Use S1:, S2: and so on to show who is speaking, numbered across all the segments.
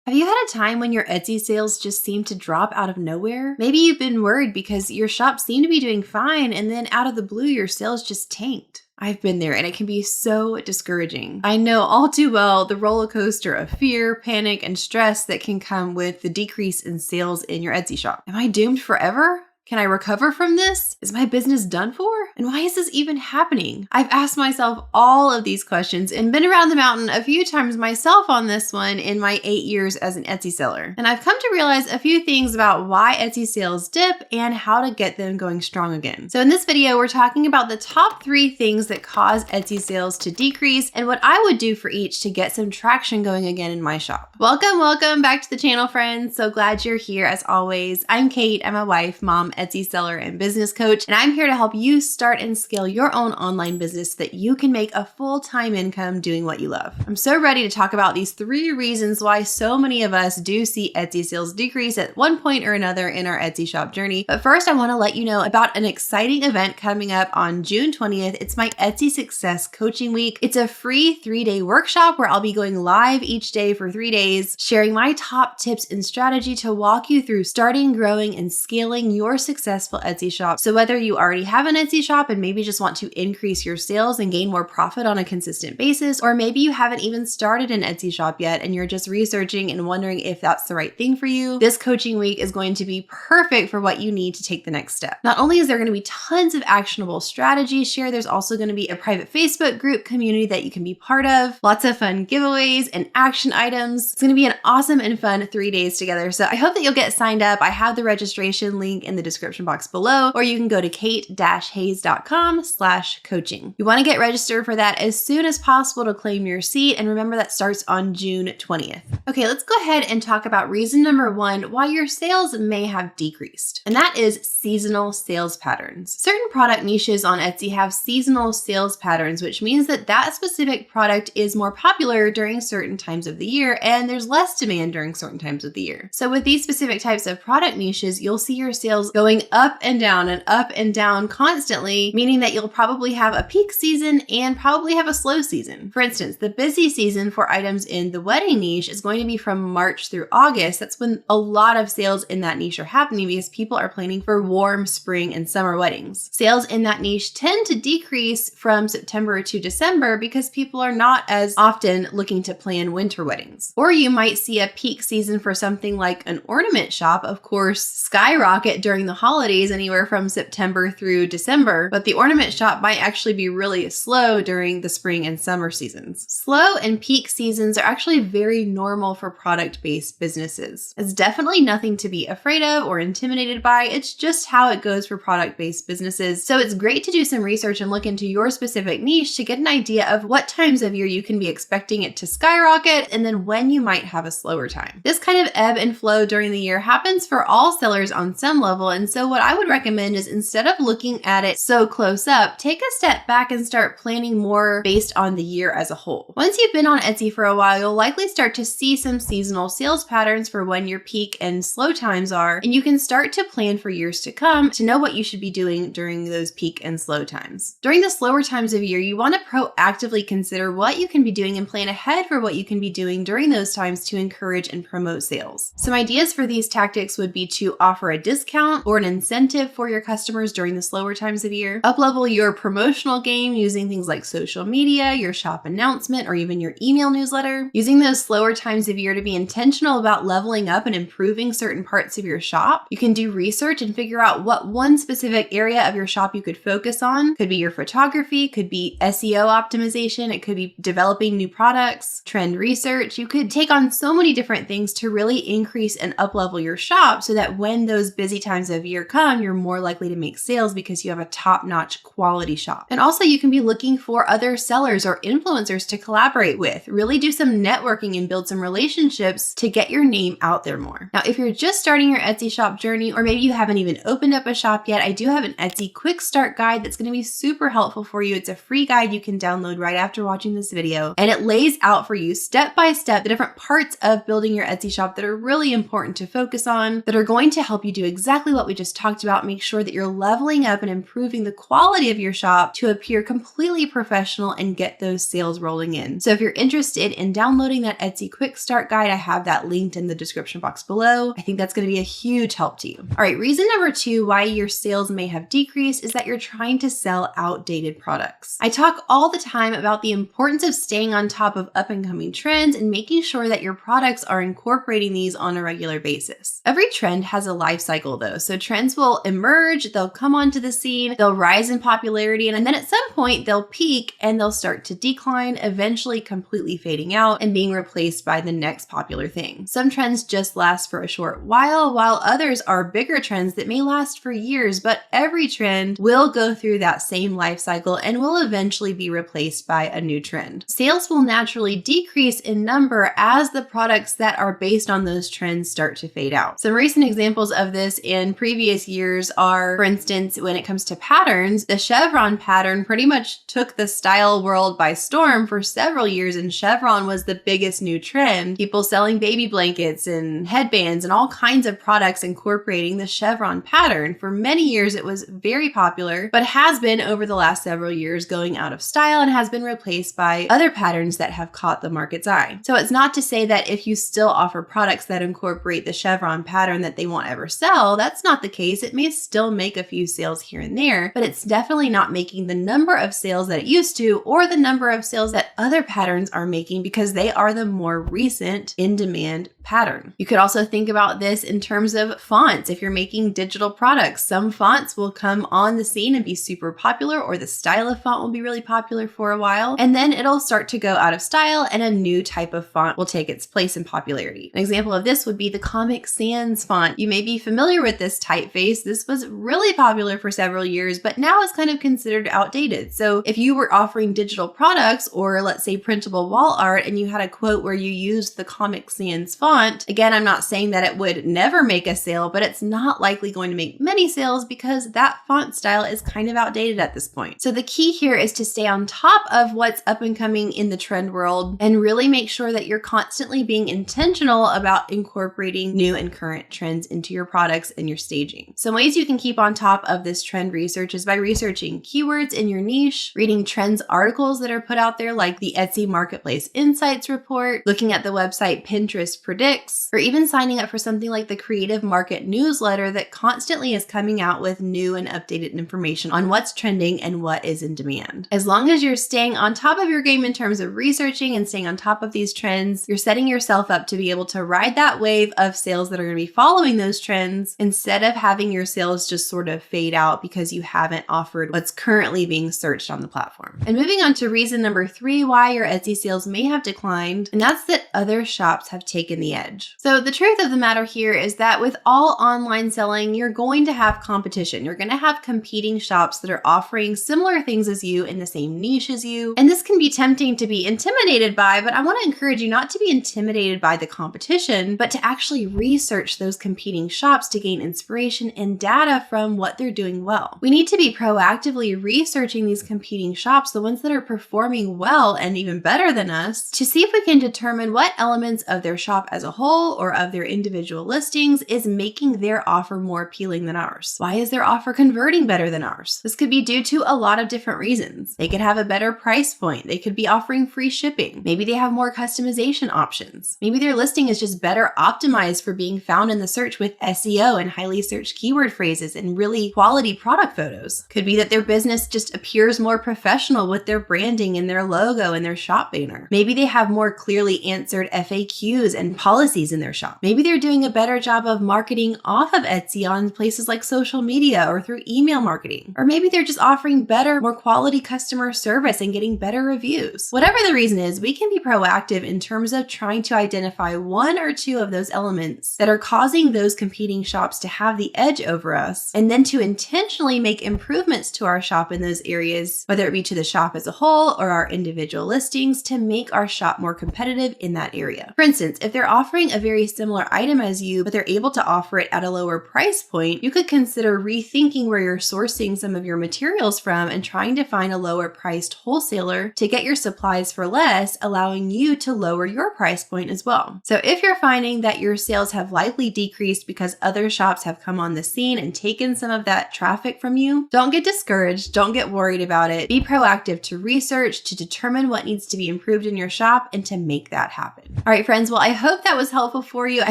S1: Have you had a time when your Etsy sales just seem to drop out of nowhere? Maybe you've been worried because your shop seemed to be doing fine and then out of the blue, your sales just tanked. I've been there and it can be so discouraging. I know all too well the roller coaster of fear, panic, and stress that can come with the decrease in sales in your Etsy shop. Am I doomed forever? Can I recover from this? Is my business done for? And why is this even happening? I've asked myself all of these questions and been around the mountain a few times myself on this one in my 8 years as an Etsy seller. And I've come to realize a few things about why Etsy sales dip and how to get them going strong again. So in this video, we're talking about the top 3 things that cause Etsy sales to decrease and what I would do for each to get some traction going again in my shop. Welcome back to the channel, friends. So glad you're here as always. I'm Kate. I'm a wife, mom, Etsy seller, and business coach, and I'm here to help you start and scale your own online business so that you can make a full-time income doing what you love. I'm so ready to talk about these 3 reasons why so many of us do see Etsy sales decrease at one point or another in our Etsy shop journey. But first, I want to let you know about an exciting event coming up on June 20th. It's my Etsy Success Coaching Week. It's a free 3-day workshop where I'll be going live each day for 3 days, sharing my top tips and strategy to walk you through starting, growing, and scaling your successful Etsy shop. So whether you already have an Etsy shop and maybe just want to increase your sales and gain more profit on a consistent basis, or maybe you haven't even started an Etsy shop yet and you're just researching and wondering if that's the right thing for you, this coaching week is going to be perfect for what you need to take the next step. Not only is there going to be tons of actionable strategies shared, there's also going to be a private Facebook group community that you can be part of, lots of fun giveaways and action items. It's going to be an awesome and fun 3 days together. So I hope that you'll get signed up. I have the registration link in the description box below, or you can go to kate-hayes.com/coaching. You want to get registered for that as soon as possible to claim your seat. And remember that starts on June 20th. Okay, let's go ahead and talk about reason number 1, why your sales may have decreased. And that is seasonal sales patterns. Certain product niches on Etsy have seasonal sales patterns, which means that that specific product is more popular during certain times of the year and there's less demand during certain times of the year. So with these specific types of product niches, you'll see your sales going up and down constantly, meaning that you'll probably have a peak season and probably have a slow season. For instance, the busy season for items in the wedding niche is going to be from March through August. That's when a lot of sales in that niche are happening because people are planning for warm spring and summer weddings. Sales in that niche tend to decrease from September to December because people are not as often looking to plan winter weddings. Or you might see a peak season for something like an ornament shop, of course, skyrocket during the holidays anywhere from September through December, but the ornament shop might actually be really slow during the spring and summer seasons. Slow and peak seasons are actually very normal for product-based businesses. It's definitely nothing to be afraid of or intimidated by. It's just how it goes for product-based businesses. So it's great to do some research and look into your specific niche to get an idea of what times of year you can be expecting it to skyrocket and then when you might have a slower time. This kind of ebb and flow during the year happens for all sellers on some level, and so what I would recommend is instead of looking at it so close up, take a step back and start planning more based on the year as a whole. Once you've been on Etsy for a while, you'll likely start to see some seasonal sales patterns for when your peak and slow times are, and you can start to plan for years to come to know what you should be doing during those peak and slow times. During the slower times of year, you want to proactively consider what you can be doing and plan ahead for what you can be doing during those times to encourage and promote sales. Some ideas for these tactics would be to offer a discount or an incentive for your customers during the slower times of year, uplevel your promotional game using things like social media, your shop announcement, or even your email newsletter, using those slower times of year to be intentional about leveling up and improving certain parts of your shop. You can do research and figure out what one specific area of your shop you could focus on. Could be your photography, could be SEO optimization, it could be developing new products, trend research. You could take on so many different things to really increase and uplevel your shop so that when those busy times of year come, you're more likely to make sales because you have a top-notch quality shop. And also you can be looking for other sellers or influencers to collaborate with. Really do some networking and build some relationships to get your name out there more. Now, if you're just starting your Etsy shop journey, or maybe you haven't even opened up a shop yet, I do have an Etsy quick start guide that's going to be super helpful for you. It's a free guide you can download right after watching this video, and it lays out for you step by step the different parts of building your Etsy shop that are really important to focus on, that are going to help you do exactly what what we just talked about, make sure that you're leveling up and improving the quality of your shop to appear completely professional and get those sales rolling in. So if you're interested in downloading that Etsy Quick Start Guide, I have that linked in the description box below. I think that's going to be a huge help to you. All right, reason number 2 why your sales may have decreased is that you're trying to sell outdated products. I talk all the time about the importance of staying on top of up and coming trends and making sure that your products are incorporating these on a regular basis. Every trend has a life cycle though, so trends will emerge, they'll come onto the scene, they'll rise in popularity, and then at some point they'll peak and they'll start to decline, eventually completely fading out and being replaced by the next popular thing. Some trends just last for a short while others are bigger trends that may last for years, but every trend will go through that same life cycle and will eventually be replaced by a new trend. Sales will naturally decrease in number as the products that are based on those trends start to fade out. Some recent examples of this in previous years are, for instance, when it comes to patterns, the chevron pattern pretty much took the style world by storm for several years, and chevron was the biggest new trend. People selling baby blankets and headbands and all kinds of products incorporating the chevron pattern. For many years, it was very popular, but has been over the last several years going out of style and has been replaced by other patterns that have caught the market's eye. So it's not to say that if you still offer products that incorporate the chevron pattern that they won't ever sell. That's not the case. It may still make a few sales here and there, but it's definitely not making the number of sales that it used to or the number of sales that other patterns are making because they are the more recent in-demand pattern. You could also think about this in terms of fonts. If you're making digital products, some fonts will come on the scene and be super popular, or the style of font will be really popular for a while, and then it'll start to go out of style and a new type of font will take its place in popularity. An example of this would be the Comic Sans font. You may be familiar with this typeface. This was really popular for several years, but now is kind of considered outdated. So if you were offering digital products or let's say printable wall art and you had a quote where you used the Comic Sans font, again, I'm not saying that it would never make a sale, but it's not likely going to make many sales because that font style is kind of outdated at this point. So the key here is to stay on top of what's up and coming in the trend world and really make sure that you're constantly being intentional about incorporating new and current trends into your products and your staging. Some ways you can keep on top of this trend research is by researching keywords in your niche, reading trends articles that are put out there like the Etsy Marketplace Insights Report, looking at the website Pinterest Predicts, or even signing up for something like the Creative Market newsletter that constantly is coming out with new and updated information on what's trending and what is in demand. As long as you're staying on top of your game in terms of researching and staying on top of these trends, you're setting yourself up to be able to ride that wave of sales that are going to be following those trends instead of having your sales just sort of fade out because you haven't offered what's currently being searched on the platform. And moving on to reason number 3 why your Etsy sales may have declined, and that's that other shops have taken the edge. So the truth of the matter here is that with all online selling, you're going to have competition. You're going to have competing shops that are offering similar things as you in the same niche as you. And this can be tempting to be intimidated by, but I want to encourage you not to be intimidated by the competition, but to actually research those competing shops to gain inspiration and data from what they're doing well. We need to be proactively researching these competing shops, the ones that are performing well and even better than us, to see if we can determine what elements of their shop as a whole or of their individual listings is making their offer more appealing than ours. Why is their offer converting better than ours? This could be due to a lot of different reasons. They could have a better price point. They could be offering free shipping. Maybe they have more customization options. Maybe their listing is just better optimized for being found in the search with SEO and highly searched keyword phrases and really quality product photos. Could be that their business just appears more professional with their branding and their logo and their shop banner. Maybe they have more clearly answered FAQs and policies in their shop. Maybe they're doing a better job of marketing off of Etsy on places like social media or through email marketing. Or maybe they're just offering better, more quality customer service and getting better reviews. Whatever the reason is, we can be proactive in terms of trying to identify one or two of those elements that are causing those competing shops to have the edge over us, and then to intentionally make improvements to our shop in those areas, whether it be to the shop as a whole or our individual listings, to make our shop more competitive in that area. For instance, if they're offering a very similar item as you, but they're able to offer it at a lower price point, you could consider rethinking where you're sourcing some of your materials from and trying to find a lower priced wholesaler to get your supplies for less, allowing you to lower your price point as well. So if you're finding that your sales have likely decreased because other shops have have come on the scene and taken some of that traffic from you, don't get discouraged. Don't get worried about it. Be proactive to research, to determine what needs to be improved in your shop, and to make that happen. All right, friends. Well, I hope that was helpful for you. I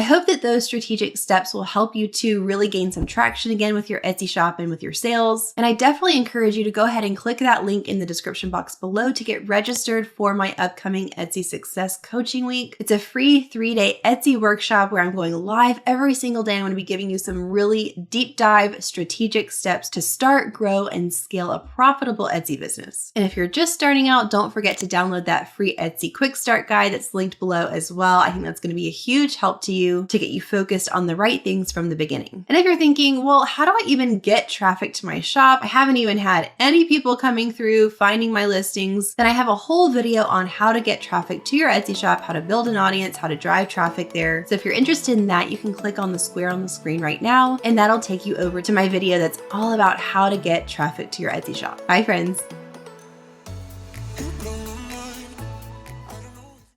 S1: hope that those strategic steps will help you to really gain some traction again with your Etsy shop and with your sales. And I definitely encourage you to go ahead and click that link in the description box below to get registered for my upcoming Etsy Success Coaching Week. It's a free 3-day Etsy workshop where I'm going live every single day. I'm going to be giving you some really deep dive strategic steps to start, grow, and scale a profitable Etsy business. And if you're just starting out, don't forget to download that free Etsy quick start guide that's linked below as well. I think that's going to be a huge help to you to get you focused on the right things from the beginning. And if you're thinking, well, how do I even get traffic to my shop? I haven't even had any people coming through finding my listings. Then I have a whole video on how to get traffic to your Etsy shop, how to build an audience, how to drive traffic there. So if you're interested in that, you can click on the square on the screen right now, and that'll take you over to my video that's all about how to get traffic to your Etsy shop. Bye, friends.